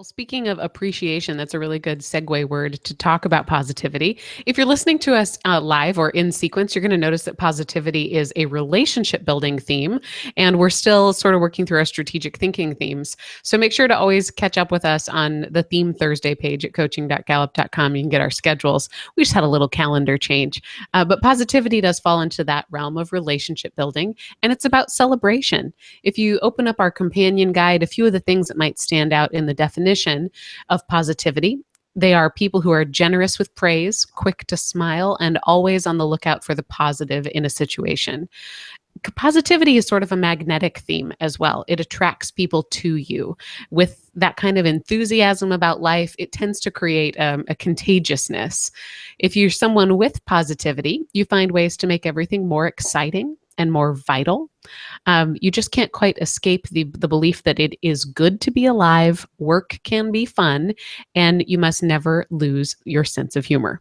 Well, speaking of appreciation, that's a really good segue word to talk about positivity. If you're listening to us live or in sequence, you're going to notice that positivity is a relationship building theme, and we're still sort of working through our strategic thinking themes. So make sure to always catch up with us on the Theme Thursday page at coaching.gallup.com. You can get our schedules. We just had a little calendar change. But positivity does fall into that realm of relationship building, and it's about celebration. If you open up our companion guide, a few of the things that might stand out in the definition of positivity. They are people who are generous with praise, quick to smile, and always on the lookout for the positive in a situation. Positivity is sort of a magnetic theme as well. It attracts people to you with that kind of enthusiasm about life. It tends to create a contagiousness. If you're someone with positivity, you find ways to make everything more exciting and more vital. You just can't quite escape the belief that it is good to be alive, work can be fun, and you must never lose your sense of humor.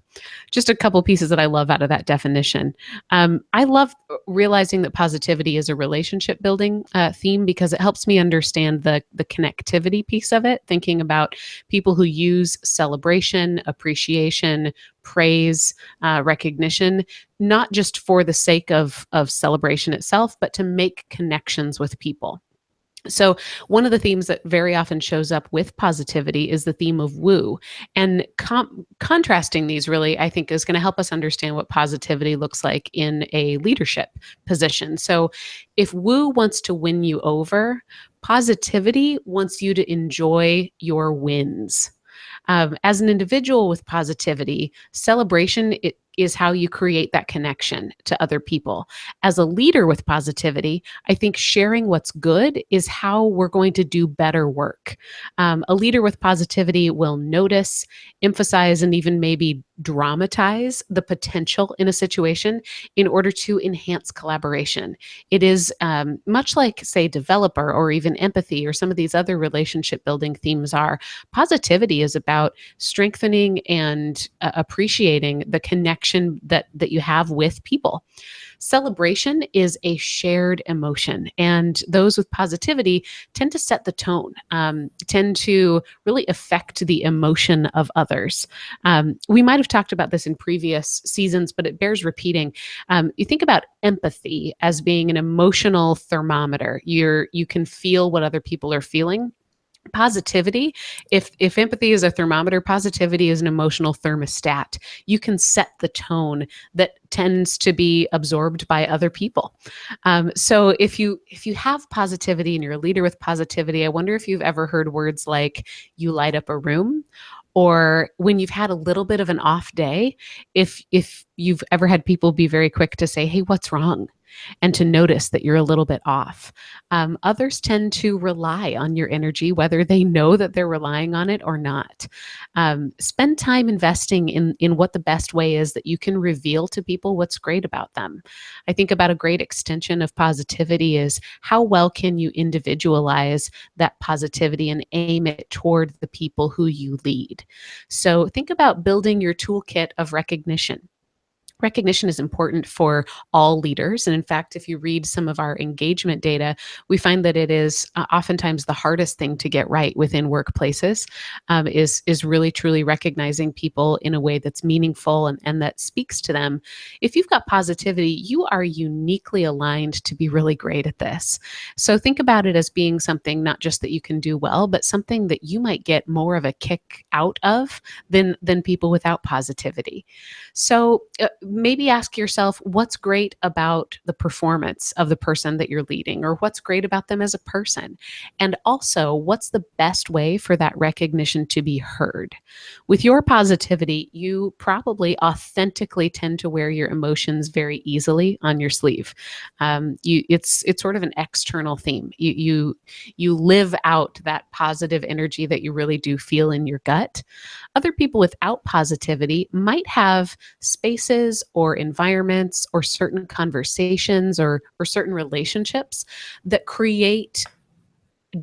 Just a couple pieces that I love out of that definition. I love realizing that positivity is a relationship building theme because it helps me understand the connectivity piece of it, thinking about people who use celebration, appreciation, praise, recognition, not just for the sake of celebration itself, but to make connections with people. So one of the themes that very often shows up with positivity is the theme of woo. And contrasting these really, I think, is going to help us understand what positivity looks like in a leadership position. So if woo wants to win you over, positivity wants you to enjoy your wins. As an individual with positivity, celebration is how you create that connection to other people. As a leader with positivity, I think sharing what's good is how we're going to do better work. A leader with positivity will notice, emphasize, and even maybe dramatize the potential in a situation in order to enhance collaboration. It is much like, say, developer or even empathy or some of these other relationship building themes are. Positivity is about strengthening and appreciating the connection that you have with people. Celebration is a shared emotion, and those with positivity tend to set the tone, tend to really affect the emotion of others. We might have talked about this in previous seasons, but it bears repeating. You think about empathy as being an emotional thermometer. You can feel what other people are feeling. Positivity, if empathy is a thermometer, positivity is an emotional thermostat. You can set the tone that tends to be absorbed by other people. So if you have positivity and you're a leader with positivity, I wonder if you've ever heard words like "you light up a room," or when you've had a little bit of an off day, if you've ever had people be very quick to say, "Hey, what's wrong?" and to notice that you're a little bit off. Others tend to rely on your energy, whether they know that they're relying on it or not. Spend time investing in what the best way is that you can reveal to people what's great about them. I think about a great extension of positivity is how well can you individualize that positivity and aim it toward the people who you lead. So think about building your toolkit of recognition. Recognition is important for all leaders. And in fact, if you read some of our engagement data, we find that it is oftentimes the hardest thing to get right within workplaces, is really truly recognizing people in a way that's meaningful and that speaks to them. If you've got positivity, you are uniquely aligned to be really great at this. So think about it as being something not just that you can do well, but something that you might get more of a kick out of than people without positivity. So maybe ask yourself, what's great about the performance of the person that you're leading, or what's great about them as a person? And also, what's the best way for that recognition to be heard? With your positivity, you probably authentically tend to wear your emotions very easily on your sleeve. It's sort of an external theme. You live out that positive energy that you really do feel in your gut. Other people without positivity might have spaces or environments or certain conversations or certain relationships that create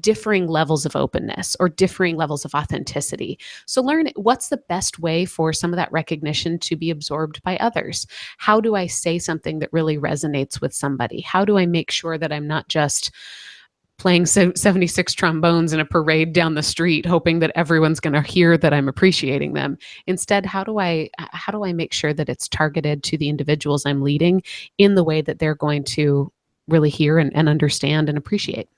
differing levels of openness or differing levels of authenticity. So learn what's the best way for some of that recognition to be absorbed by others. How do I say something that really resonates with somebody? How do I make sure that I'm not just playing 76 trombones in a parade down the street, hoping that everyone's going to hear that I'm appreciating them. Instead, how do I make sure that it's targeted to the individuals I'm leading in the way that they're going to really hear and understand and appreciate?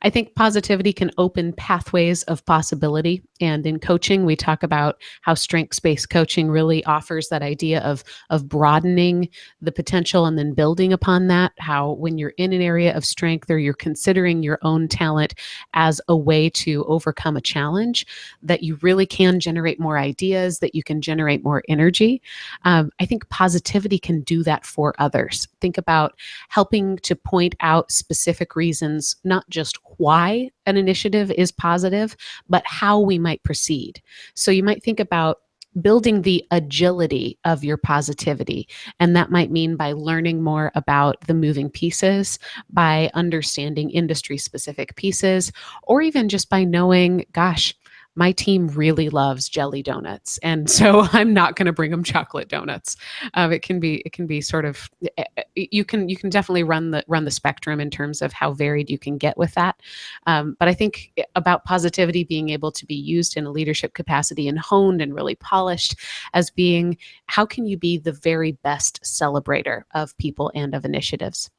I think positivity can open pathways of possibility. And in coaching, we talk about how strengths-based coaching really offers that idea of broadening the potential and then building upon that. How when you're in an area of strength or you're considering your own talent as a way to overcome a challenge, that you really can generate more ideas, that you can generate more energy. I think positivity can do that for others. Think about helping to point out specific reasons, not just why an initiative is positive, but how we might proceed. So you might think about building the agility of your positivity. And that might mean by learning more about the moving pieces, by understanding industry specific pieces, or even just by knowing, gosh, my team really loves jelly donuts, and so I'm not going to bring them chocolate donuts. It can be sort of, you can definitely run the spectrum in terms of how varied you can get with that. But I think about positivity being able to be used in a leadership capacity and honed and really polished as being, how can you be the very best celebrator of people and of initiatives?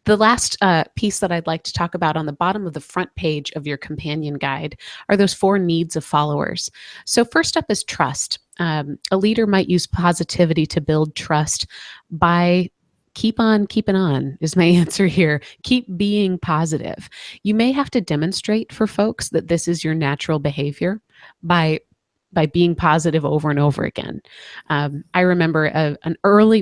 The last piece that I'd like to talk about on the bottom of the front page of your companion guide are those 4 needs of followers. So first up is trust. A leader might use positivity to build trust by keep on keeping on is my answer here. Keep being positive. You may have to demonstrate for folks that this is your natural behavior by being positive over and over again. I remember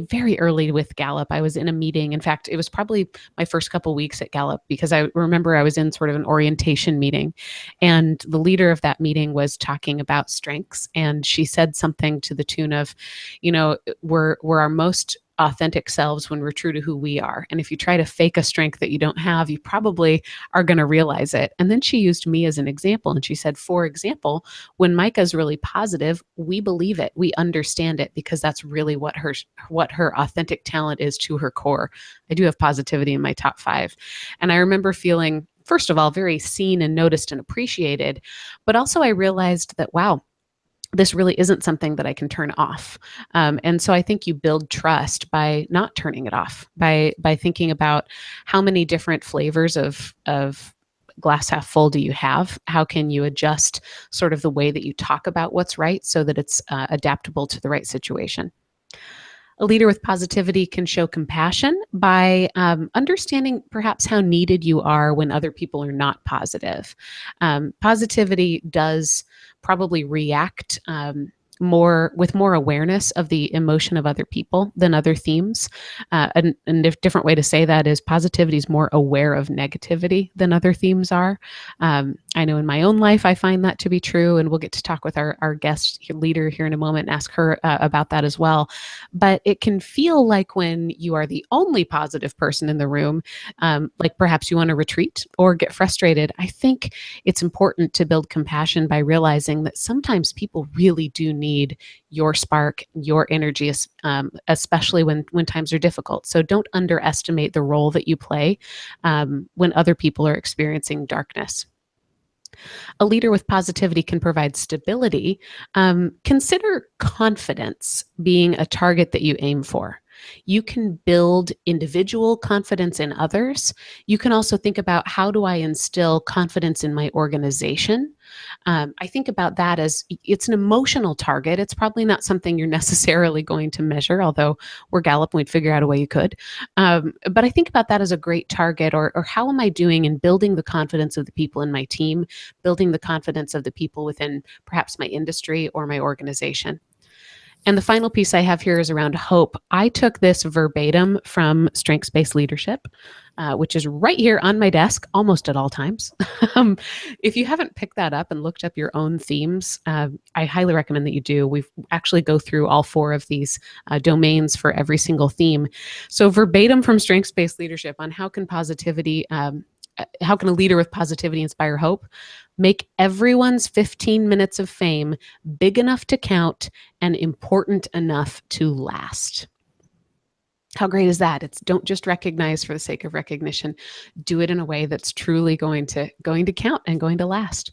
very early with Gallup, I was in a meeting. In fact, it was probably my first couple weeks at Gallup, because I remember I was in sort of an orientation meeting, and the leader of that meeting was talking about strengths. And she said something to the tune of, we're our most authentic selves when we're true to who we are. And if you try to fake a strength that you don't have, you probably are going to realize it. And then she used me as an example. And she said, for example, when Micah's really positive, we believe it. We understand it, because that's really what her authentic talent is to her core. I do have positivity in my top 5. And I remember feeling, first of all, very seen and noticed and appreciated. But also I realized that, wow, this really isn't something that I can turn off. And so I think you build trust by not turning it off, by thinking about how many different flavors of glass half full do you have? How can you adjust sort of the way that you talk about what's right so that it's adaptable to the right situation? A leader with positivity can show compassion by understanding perhaps how needed you are when other people are not positive. Positivity does probably react with more awareness of the emotion of other people than other themes. And a different way to say that is positivity is more aware of negativity than other themes are. I know in my own life, I find that to be true, and we'll get to talk with our guest leader here in a moment and ask her about that as well. But it can feel like when you are the only positive person in the room, like perhaps you want to retreat or get frustrated. I think it's important to build compassion by realizing that sometimes people really do need your spark, your energy, especially when times are difficult. So don't underestimate the role that you play when other people are experiencing darkness. A leader with positivity can provide stability. Consider confidence being a target that you aim for. You can build individual confidence in others. You can also think about, how do I instill confidence in my organization? I think about that as it's an emotional target. It's probably not something you're necessarily going to measure, although we're Gallup and we'd figure out a way you could. But I think about that as a great target, or how am I doing in building the confidence of the people in my team, building the confidence of the people within perhaps my industry or my organization. And the final piece I have here is around hope. I took this verbatim from Strengths-Based Leadership, which is right here on my desk almost at all times. If you haven't picked that up and looked up your own themes, I highly recommend that you do. We actually go through all 4 of these domains for every single theme. So verbatim from Strengths-Based Leadership on how can a leader with positivity inspire hope? Make everyone's 15 minutes of fame big enough to count and important enough to last. How great is that? It's don't just recognize for the sake of recognition. Do it in a way that's truly going to count and going to last.